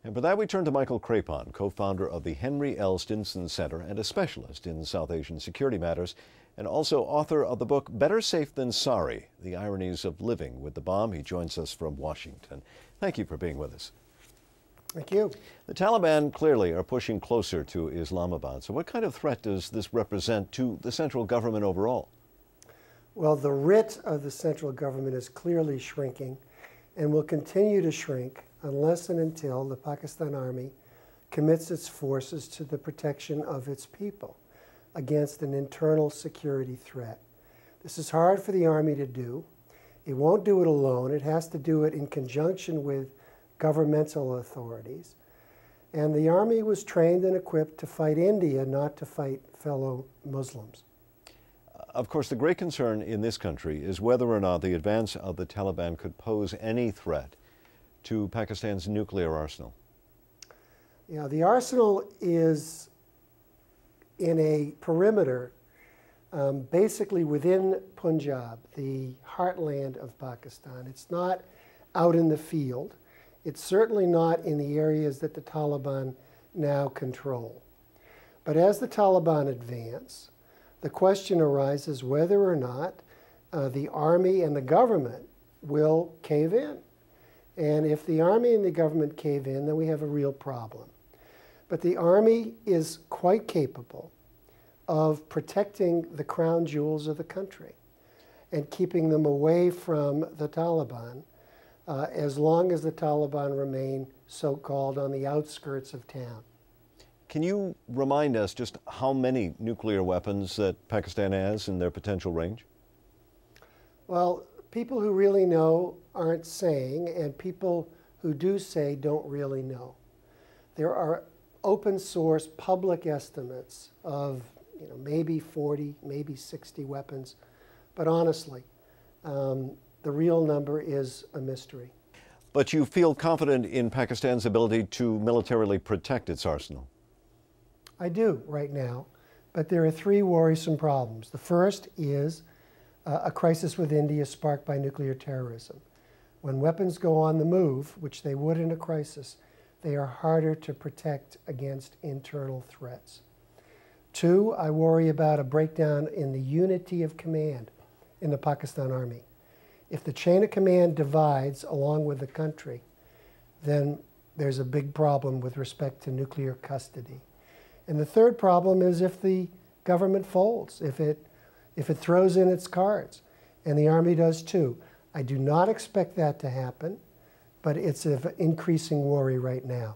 And for that, we turn to Michael Krepon, co-founder of the Henry L. Stimson Center and a specialist in South Asian security matters, and also author of the book Better Safe Than Sorry, The Ironies of Living with the Bomb. He joins us from Washington. Thank you for being with us. Thank you. The Taliban clearly are pushing closer to Islamabad. So what kind of threat does this represent to the central government overall? Well, the writ of the central government is clearly shrinking and will continue to shrink unless and until the Pakistan Army commits its forces to the protection of its people against an internal security threat. This is hard for the Army to do. It won't do it alone. It has to do it in conjunction with governmental authorities. And the Army was trained and equipped to fight India, not to fight fellow Muslims. Of course, the great concern in this country is whether or not the advance of the Taliban could pose any threat to Pakistan's nuclear arsenal. Yeah, the arsenal is in a perimeter basically within Punjab, the heartland of Pakistan. It's not out in the field. It's certainly not in the areas that the Taliban now control. But as the Taliban advance, the question arises whether or not the army and the government will cave in. And if the army and the government cave in, then we have a real problem. But the army is quite capable of protecting the crown jewels of the country and keeping them away from the Taliban as long as the Taliban remain so-called on the outskirts of town. Can you remind us just how many nuclear weapons that Pakistan has in their potential range? Well, people who really know aren't saying, and people who do say don't really know. There are open source public estimates of maybe 40, maybe 60 weapons, but honestly, the real number is a mystery. But you feel confident in Pakistan's ability to militarily protect its arsenal? I do right now, but there are three worrisome problems. The first is a crisis with India sparked by nuclear terrorism. When weapons go on the move, which they would in a crisis, they are harder to protect against internal threats. Two, I worry about a breakdown in the unity of command in the Pakistan Army. If the chain of command divides along with the country, then there's a big problem with respect to nuclear custody. And the third problem is if the government folds, if it throws in its cards, and the Army does too. I do not expect that to happen, but it's of increasing worry right now.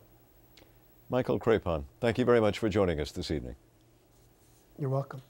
Michael Krepon, thank you very much for joining us this evening. You're welcome.